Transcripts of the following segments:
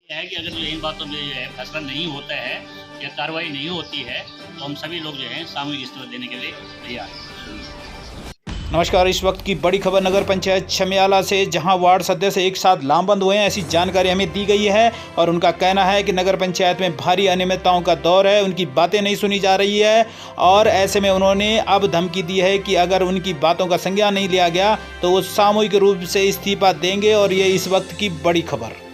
है कि अगर जो इन बातों में जो है फैसला नहीं होता है या कार्रवाई नहीं होती है तो हम सभी लोग जो हैं सामूहिक इस्तीफा देने के लिए तैयार हैं। नमस्कार। इस वक्त की बड़ी खबर नगर पंचायत छमियाला से, जहां वार्ड सदस्य एक साथ लामबंद हुए हैं, ऐसी जानकारी हमें दी गई है। और उनका कहना है कि नगर पंचायत में भारी अनियमितताओं का दौर है, उनकी बातें नहीं सुनी जा रही है। और ऐसे में उन्होंने अब धमकी दी है कि अगर उनकी बातों का संज्ञान नहीं लिया गया तो वो सामूहिक रूप से इस्तीफा देंगे। और ये इस वक्त की बड़ी खबर।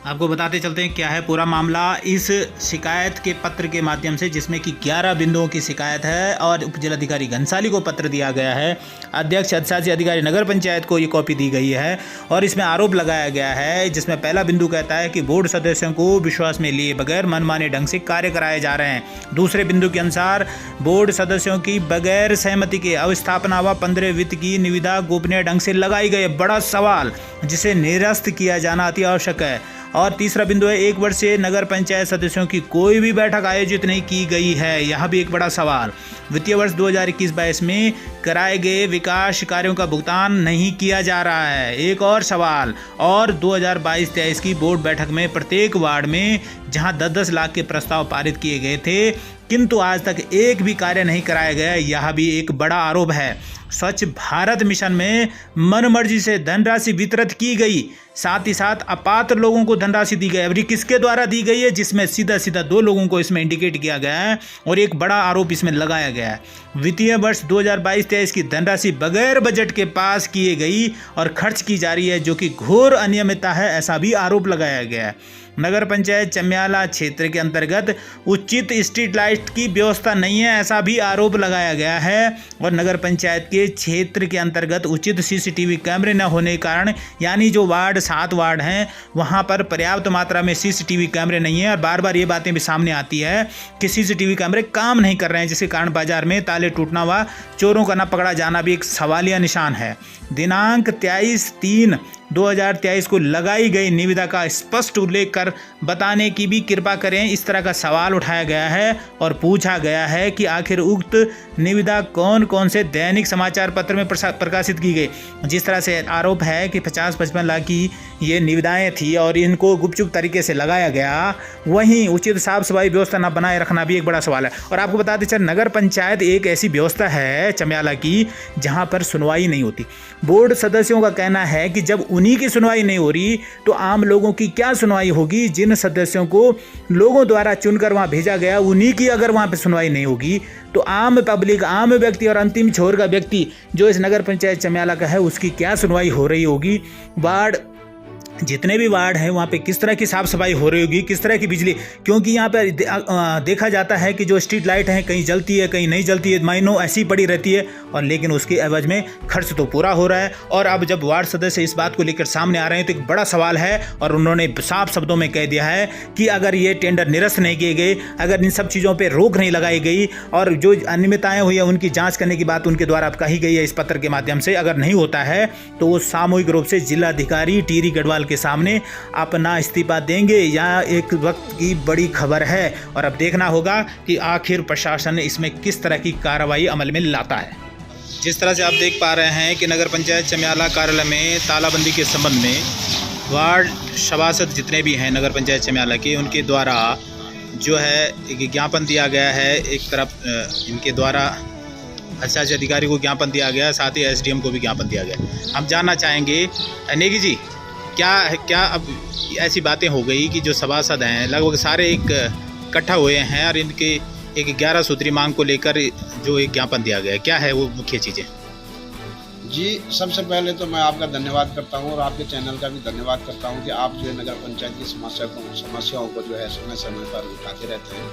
आपको बताते चलते हैं क्या है पूरा मामला इस शिकायत के पत्र के माध्यम से, जिसमें कि 11 बिंदुओं की शिकायत है और उप जिलाधिकारी घनसाली को पत्र दिया गया है। अध्यक्ष अधिशासी अधिकारी नगर पंचायत को ये कॉपी दी गई है और इसमें आरोप लगाया गया है, जिसमें पहला बिंदु कहता है कि बोर्ड सदस्यों को विश्वास में लिए बगैर मनमाने ढंग से कार्य कराए जा रहे हैं। दूसरे बिंदु के अनुसार बोर्ड सदस्यों की बगैर सहमति के अवस्थापना व 15 वित्त की निविदा गोपनीय ढंग से लगाई गई। बड़ा सवाल, जिसे निरस्त किया जाना अति आवश्यक है। और तीसरा बिंदु है, 1 वर्ष से नगर पंचायत सदस्यों की कोई भी बैठक आयोजित नहीं की गई है। यह भी एक बड़ा सवाल। वित्तीय वर्ष 2021-22 में कराए गए विकास कार्यों का भुगतान नहीं किया जा रहा है, एक और सवाल। और 2022-23 की बोर्ड बैठक में प्रत्येक वार्ड में जहां 10-10 लाख के प्रस्ताव पारित किए गए थे, किंतु आज तक एक भी कार्य नहीं कराया गया, यह भी एक बड़ा आरोप है। स्वच्छ भारत मिशन में मनमर्जी से धनराशि वितरित की गई, साथ ही साथ अपात्र लोगों को धनराशि दी गई। अभी किसके द्वारा दी गई है, जिसमें सीधा सीधा 2 लोगों को इसमें इंडिकेट किया गया है और एक बड़ा आरोप इसमें लगाया गया है। वित्तीय वर्ष 2022-23 की धनराशि बगैर बजट के पास किए गई और खर्च की जा रही है, जो कि घोर अनियमितता है, ऐसा भी आरोप लगाया गया है। नगर पंचायत चमियाला क्षेत्र के अंतर्गत उचित स्ट्रीट लाइट की व्यवस्था नहीं है, ऐसा भी आरोप लगाया गया है। और नगर पंचायत के क्षेत्र के अंतर्गत उचित सीसीटीवी कैमरे न होने के कारण, यानी जो 7 वार्ड हैं वहां पर पर्याप्त मात्रा में सीसीटीवी कैमरे नहीं है। और बार बार ये बातें भी सामने आती है कि सीसीटीवी कैमरे काम नहीं कर रहे हैं, जिसके कारण बाजार में ताले टूटना व चोरों का न पकड़ा जाना भी एक सवालिया निशान है। दिनांक 23/3/2023 को लगाई गई निविदा का स्पष्ट उल्लेख कर बताने की भी कृपा करें, इस तरह का सवाल उठाया गया है। और पूछा गया है कि आखिर उक्त निविदा कौन कौन से दैनिक समाचार पत्र में प्रकाशित की गई। जिस तरह से आरोप है कि 50-55 लाख की ये निविदाएं थी और इनको गुपचुप तरीके से लगाया गया, वहीं उचित साफ सफाई व्यवस्था न बनाए रखना भी एक बड़ा सवाल है। और आपको बताते चल, नगर पंचायत एक ऐसी व्यवस्था है चमियाला की जहां पर सुनवाई नहीं होती। बोर्ड सदस्यों का कहना है कि जब उन्हीं की सुनवाई नहीं हो रही तो आम लोगों की क्या सुनवाई होगी। जिन सदस्यों को लोगों द्वारा चुनकर वहां भेजा गया, उन्हीं की अगर वहां पे सुनवाई नहीं होगी तो आम पब्लिक, आम व्यक्ति और अंतिम छोर का व्यक्ति जो इस नगर पंचायत चमियाला का है, उसकी क्या सुनवाई हो रही होगी। वार्ड, जितने भी वार्ड हैं वहाँ पे किस तरह की साफ़ सफाई हो रही होगी, किस तरह की बिजली, क्योंकि यहाँ पर देखा जाता है कि जो स्ट्रीट लाइट हैं कहीं जलती है कहीं नहीं जलती है, महीनों ऐसी पड़ी रहती है, और लेकिन उसके एवज में खर्च तो पूरा हो रहा है। और अब जब वार्ड सदस्य इस बात को लेकर सामने आ रहे हैं तो एक बड़ा सवाल है। और उन्होंने साफ शब्दों में कह दिया है कि अगर ये टेंडर निरस्त नहीं किए गए, अगर इन सब चीज़ों पर रोक नहीं लगाई गई और जो अनियमितताएँ हुई है उनकी जाँच करने की बात उनके द्वारा कही गई है इस पत्र के माध्यम से, अगर नहीं होता है तो वो सामूहिक रूप से जिलाधिकारी टिहरी गढ़वाल के सामने अपना इस्तीफा देंगे। यह एक वक्त की बड़ी खबर है और अब देखना होगा कि आखिर प्रशासन इसमें किस तरह की कार्रवाई अमल में लाता है। जिस तरह से आप देख पा रहे हैं कि नगर पंचायत चमियाला कार्यालय में तालाबंदी के संबंध में वार्ड सभासद जितने भी हैं नगर पंचायत चमियाला के, उनके द्वारा जो है एक ज्ञापन दिया गया है। एक तरफ इनके द्वारा अधिशासी अधिकारी को ज्ञापन दिया गया, साथ ही एसडीएम को भी ज्ञापन दिया गया। हम जानना चाहेंगे नेगी जी, क्या अब ऐसी बातें हो गई कि जो सभासद हैं लगभग सारे एक इकट्ठा हुए हैं और इनके एक 11 सूत्री मांग को लेकर जो एक ज्ञापन दिया गया है, क्या है वो मुख्य चीज़ें? जी, सबसे पहले तो मैं आपका धन्यवाद करता हूं और आपके चैनल का भी धन्यवाद करता हूं कि आप जो है नगर पंचायत की समस्याओं को जो है समय समय पर उठाते रहते हैं।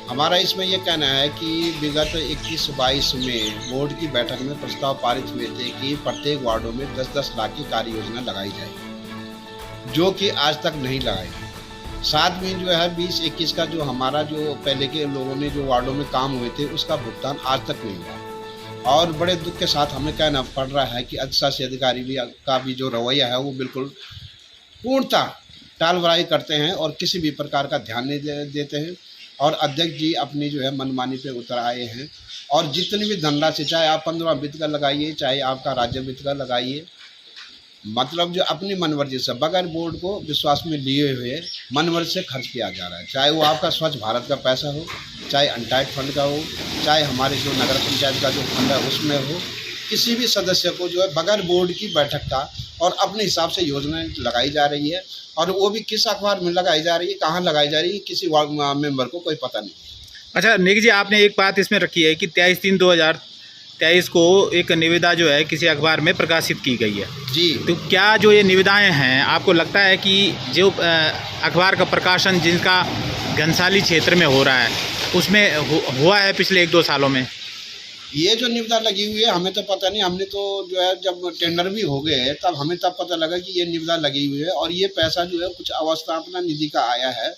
हमारा इसमें यह कहना है कि विगत 21-22 में बोर्ड की बैठक में प्रस्ताव पारित हुए थे कि प्रत्येक वार्डों में 10-10 लाख की कार्य योजना लगाई जाएगी, जो कि आज तक नहीं लगाई। साथ में जो है 20-21 का जो हमारा जो पहले के लोगों ने जो वार्डों में काम हुए थे उसका भुगतान आज तक नहीं हुआ। और बड़े दुख के साथ हमें कहना पड़ रहा है कि अधिशासी अधिकारी भी का भी जो रवैया है वो बिल्कुल पूर्णतः टालमटोल करते हैं और किसी भी प्रकार का ध्यान नहीं देते हैं। और अध्यक्ष जी अपनी जो है मनमानी पे उतर आए हैं और जितनी भी धनराशि, चाहे आप 15 वित्त का लगाइए, चाहे आपका राज्य वित्त का लगाइए, मतलब जो अपनी मनमर्जी से बगैर बोर्ड को विश्वास में लिए हुए मनमर्जी से खर्च किया जा रहा है। चाहे वो आपका स्वच्छ भारत का पैसा हो, चाहे अनटाइड फंड का हो, चाहे हमारे जो नगर पंचायत का जो फंड है उसमें हो, किसी भी सदस्य को जो है बगैर बोर्ड की बैठक का और अपने हिसाब से योजनाएं लगाई जा रही है। और वो भी किस अखबार में लगाई जा रही है, कहाँ लगाई जा रही है, किसी मेंबर को कोई पता नहीं। अच्छा नेगी जी, आपने एक बात इसमें रखी है कि 23/3/2023 को एक निविदा जो है किसी अखबार में प्रकाशित की गई है जी। तो क्या जो ये निविदाएं हैं, आपको लगता है कि जो अखबार का प्रकाशन जिनका घनसाली क्षेत्र में हो रहा है उसमें हुआ है पिछले 1-2 सालों में? ये जो निविदा लगी हुई है हमें तो पता नहीं। हमने तो जो है जब टेंडर भी हो गए तब हमें तब पता लगा कि ये निविदा लगी हुई है और ये पैसा जो है कुछ अवस्थापना निधि का आया है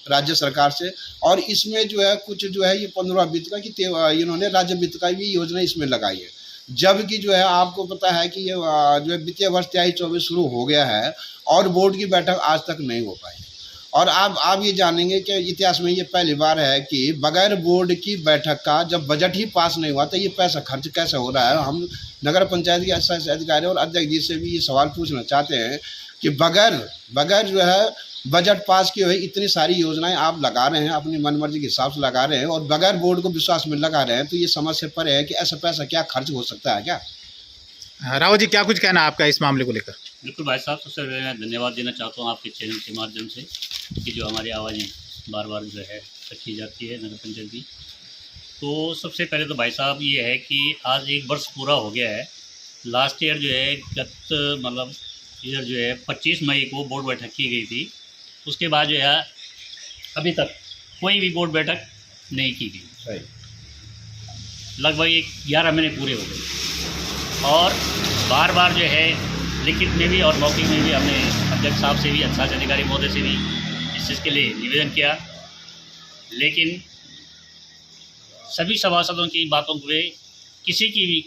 राज्य सरकार से। और इसमें जो है कुछ जो है ये 15 वित्त का कि इन्होंने राज्य वित्त का भी योजना इसमें लगाई है। जबकि जो है आपको पता है कि ये जो है वित्तीय वर्ष 23-24 शुरू हो गया है और बोर्ड की बैठक आज तक नहीं हो पाई। और आप ये जानेंगे कि इतिहास में ये पहली बार है कि बगैर बोर्ड की बैठक का जब बजट ही पास नहीं हुआ तो ये पैसा खर्च कैसे हो रहा है। हम नगर पंचायत के अधिकारी और अध्यक्ष जी से भी ये सवाल पूछना चाहते हैं कि बगैर जो है बजट पास किए हुए इतनी सारी योजनाएं आप लगा रहे हैं, अपनी मनमर्जी के हिसाब से लगा रहे हैं और बगैर बोर्ड को विश्वास में लगा रहे हैं, तो ये समझ से परे है कि ऐसा पैसा क्या खर्च हो सकता है क्या? रावत जी, क्या कुछ कहना आपका इस मामले को लेकर? बिल्कुल भाई साहब, सबसे पहले मैं धन्यवाद देना चाहता हूँ आपके चैनल के माध्यम से कि जो हमारी आवाज़ें बार बार जो है रखी जाती है नगर पंचायत की। तो सबसे पहले तो भाई साहब ये है कि आज 1 वर्ष पूरा हो गया है। लास्ट ईयर जो है मतलब ईयर जो है 25 मई को बोर्ड बैठक की गई थी। उसके बाद जो है अभी तक कोई भी बोर्ड बैठक नहीं की गई। लगभग 11 महीने पूरे हो गए और बार बार जो है लिखित में भी और मौखिक में भी हमने अध्यक्ष साहब से भी, अधिशासी अधिकारी महोदय से भी इस चीज़ के लिए निवेदन किया, लेकिन सभी सभासदों की बातों पे किसी भी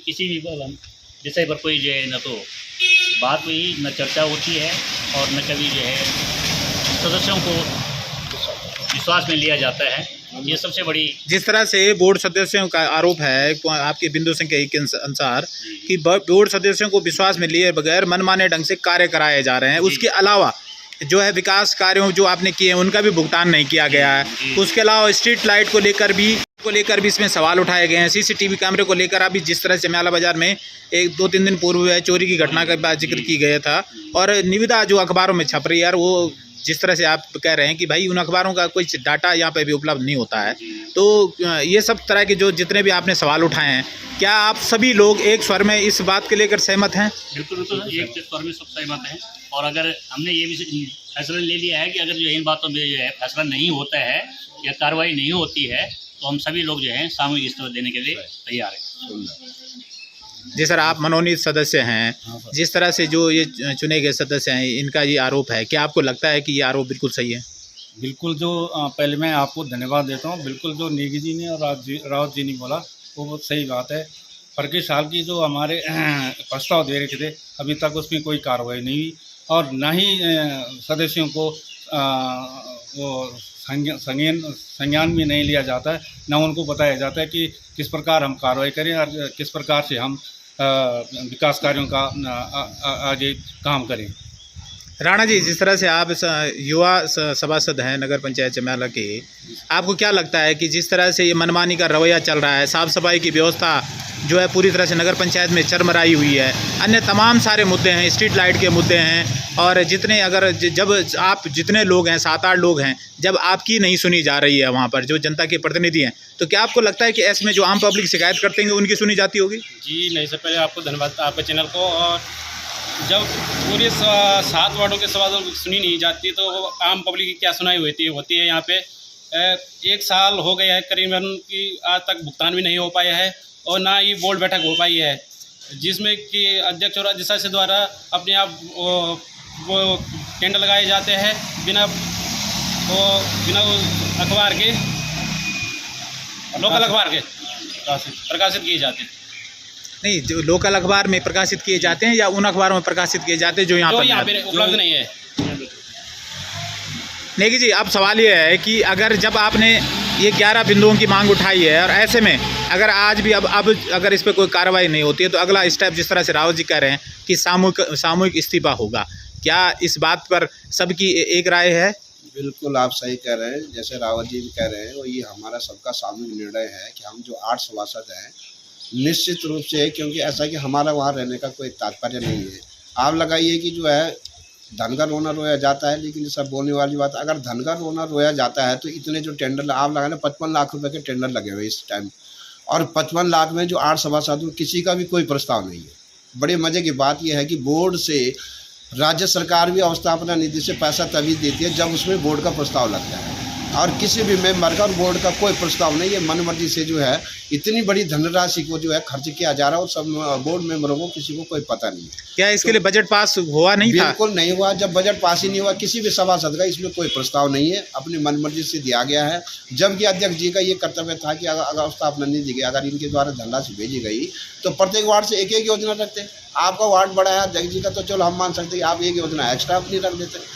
विषय पर कोई जो है न तो बात हुई, न चर्चा होती है और न कभी जो है सदस्यों को विश्वास में लिया जाता है। ये सबसे बड़ी, जिस तरह से बोर्ड सदस्यों का आरोप है आपके बिंदु संख्या 1 के अनुसार कि बोर्ड सदस्यों को विश्वास में लिए बगैर मनमाने ढंग से कार्य कराए जा रहे हैं, उसके अलावा जो है विकास कार्यों जो आपने किए हैं उनका भी भुगतान नहीं किया गया है। उसके अलावा स्ट्रीट लाइट को लेकर भी इसमें सवाल उठाए गए हैं। CCTV कैमरे को लेकर अभी जिस तरह से जमियाला बाजार में 1-2-3 दिन पूर्व चोरी की घटना का जिक्र की गया था और निविदा जो अखबारों में छप रही है यार, वो जिस तरह से आप कह रहे हैं कि भाई उन अखबारों का कोई डाटा यहाँ पे भी उपलब्ध नहीं होता है, तो ये सब तरह के जो जितने भी आपने सवाल उठाए हैं, क्या आप सभी लोग एक स्वर में इस बात के लेकर सहमत हैं? बिल्कुल एक स्वर में सब सहमत हैं। और अगर हमने ये भी फैसला ले लिया है कि अगर जो इन बातों में जो है फैसला नहीं होता है या कार्रवाई नहीं होती है तो हम सभी लोग जो हैं सामूहिक इस्तीफा देने के लिए तैयार हैं। जी सर, आप मनोनीत सदस्य हैं, जिस तरह से जो ये चुने गए सदस्य हैं इनका ये आरोप है, क्या आपको लगता है कि ये आरोप बिल्कुल सही है? बिल्कुल, जो पहले मैं आपको धन्यवाद देता हूँ। बिल्कुल जो नेगी जी ने और रावत जी ने बोला वो बहुत सही बात है। पर के साल की जो हमारे प्रस्ताव दे रखे थे अभी तक उसमें कोई कार्रवाई नहीं हुई और ना ही सदस्यों को वो संज्ञान में नहीं लिया जाता है, ना उनको बताया जाता है कि किस प्रकार हम कार्रवाई करें और किस प्रकार से हम विकास कार्यों का आगे काम करें। राणा जी, जिस तरह से आप युवा सभासद हैं नगर पंचायत जमियाला के, आपको क्या लगता है कि जिस तरह से ये मनमानी का रवैया चल रहा है, साफ़ सफाई की व्यवस्था जो है पूरी तरह से नगर पंचायत में चरमराई हुई है, अन्य तमाम सारे मुद्दे हैं, स्ट्रीट लाइट के मुद्दे हैं और जितने अगर जब आप जितने लोग हैं 7-8 लोग हैं, जब आपकी नहीं सुनी जा रही है वहाँ पर जो जनता के प्रतिनिधि हैं, तो क्या आपको लगता है कि ऐसे में जो आम पब्लिक शिकायत करते हैं उनकी सुनी जाती होगी? जी नहीं, सबसे पहले आपको धन्यवाद आपके चैनल को। और जब पूरे 7 वार्डों के सवाल सुनी नहीं जाती तो आम पब्लिक की क्या सुनाई होती है। यहाँ पे 1 साल हो गया है करीबन कि आज तक भुगतान भी नहीं हो पाया है और ना ही बोर्ड बैठक हो पाई है, जिसमें कि अध्यक्ष और अधिशासी द्वारा अपने आप वो टेंडर लगाए जाते हैं बिना अखबार के, लोकल अखबार के प्रकाशित किए जाते हैं। नहीं, जो लोकल अखबार में प्रकाशित किए जाते हैं या उन अखबारों में प्रकाशित किए जाते हैं जो यहाँ पर उपलब्ध नहीं है। नेगी जी, अब सवाल ये है कि अगर जब आपने ये 11 बिंदुओं की मांग उठाई है और ऐसे में अगर आज भी अब अगर इस पर कोई कार्रवाई नहीं होती है तो अगला स्टेप जिस तरह से रावत जी कह रहे हैं कि सामूहिक इस्तीफा होगा, क्या इस बात पर सबकी एक राय है? बिल्कुल आप सही कह रहे हैं, जैसे रावत जी भी कह रहे हैं, और ये हमारा सबका सामूहिक निर्णय है कि हम जो 8 सभासद हैं निश्चित रूप से, क्योंकि ऐसा कि हमारा वहाँ रहने का कोई तात्पर्य नहीं है। आप लगाइए कि जो है धन का रोना रोया जाता है, लेकिन ये सब बोलने वाली बात, अगर धन का रोना रोया जाता है तो इतने जो टेंडर आप लगाए ना 55 लाख रुपए के टेंडर लगे हुए इस टाइम, और 55 लाख में जो 8 सभासदों किसी का भी कोई प्रस्ताव नहीं है। बड़े मज़े की बात यह है कि बोर्ड से राज्य सरकार भी अवस्थापना निधि से पैसा तभी देती है जब उसमें बोर्ड का प्रस्ताव लगता है, और किसी भी मेंबर का और बोर्ड का कोई प्रस्ताव नहीं है। मनमर्जी से जो है इतनी बड़ी धनराशि को जो है खर्च किया जा रहा है और सब बोर्ड मेंबरों को किसी को कोई पता नहीं है। क्या इसके लिए बजट पास हुआ नहीं था? बिल्कुल नहीं हुआ। जब बजट पास ही नहीं हुआ, किसी भी सभासद का इसमें कोई प्रस्ताव नहीं है, अपनी मनमर्जी से दिया गया है। जबकि अध्यक्ष जी का ये कर्तव्य था कि अगर अवस्थापना निधि अगर इनके द्वारा धनराशि भेजी गई तो प्रत्येक वार्ड से एक योजना रखते। आपका वार्ड बड़ा है अध्यक्ष जी का, तो चलो हम मान सकते हैं आप एक योजना एक्स्ट्रा अपनी रख देते।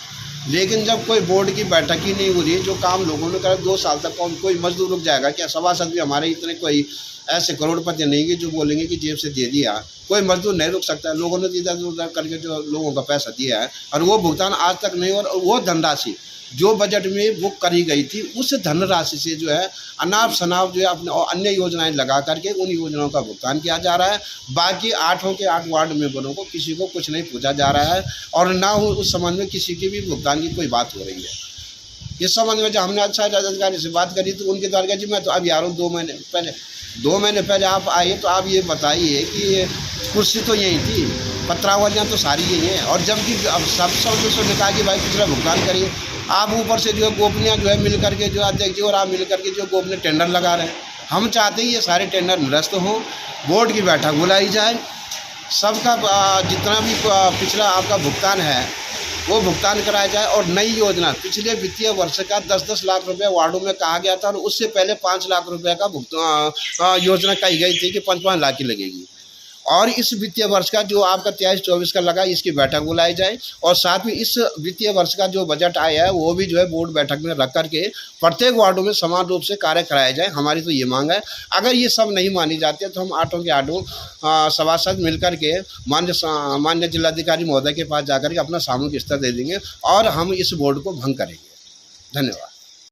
लेकिन जब कोई बोर्ड की बैठक ही नहीं हो रही, जो काम लोगों ने करा 2 साल तक कोई मजदूर रुक जाएगा क्या? सभासद भी हमारे इतने कोई ऐसे करोड़पति नहीं कि जो बोलेंगे कि जेब से दे दिया, कोई मजदूर नहीं रुक सकता है। लोगों ने इधर उधर करके जो लोगों का पैसा दिया है और वो भुगतान आज तक नहीं, और वो धनराशि जो बजट में बुक करी गई थी उस धनराशि से जो है अनाप शनाप जो है अपने और अन्य योजनाएं लगा करके उन योजनाओं का भुगतान किया जा रहा है। बाकी 8 के 8 वार्ड मेंबरों को किसी को कुछ नहीं पूछा जा रहा है, और ना हो उस संबंध में किसी की भी भुगतान की कोई बात हो रही है। इस संबंध में जब हमने अच्छा अधिकारी से बात करी तो उनके द्वारा जी मैं तो अब आ रहा हूँ 2 महीने पहले आप आइए, तो आप ये बताइए कि कुर्सी तो यही थी, पत्रावलियाँ तो सारी यही हैं, और जबकि अब सब सदस्यों ने कहा कि भाई पिछला भुगतान करिए। आप ऊपर से जो है गोपनीय जो है मिल करके जो अध्यक्ष जी और आप मिल करके जो गोपनीय टेंडर लगा रहे हैं। हम चाहते हैं ये सारे टेंडर निरस्त हों, बोर्ड की बैठक बुलाई जाए, सबका जितना भी पिछला आपका भुगतान है वो भुगतान कराया जाए, और नई योजना पिछले वित्तीय वर्ष का 10-10 लाख रुपए वार्डों में कहा गया था, और उससे पहले 5 लाख रुपए का भुगतान योजना कही गई थी कि 55 लाख की लगेगी। और इस वित्तीय वर्ष का जो आपका 23-24 का लगा, इसकी बैठक बुलाई जाए, और साथ में इस वित्तीय वर्ष का जो बजट आया है वो भी जो है बोर्ड बैठक में रख करके प्रत्येक वार्डों में समान रूप से कार्य कराया जाए। हमारी तो ये मांग है। अगर ये सब नहीं मानी जाती है तो हम 8 के 8 सभासद मिलकर के मान्य जिलाधिकारी महोदय के पास जाकर के अपना सामूहिक स्तर दे देंगे और हम इस बोर्ड को भंग करेंगे। धन्यवाद।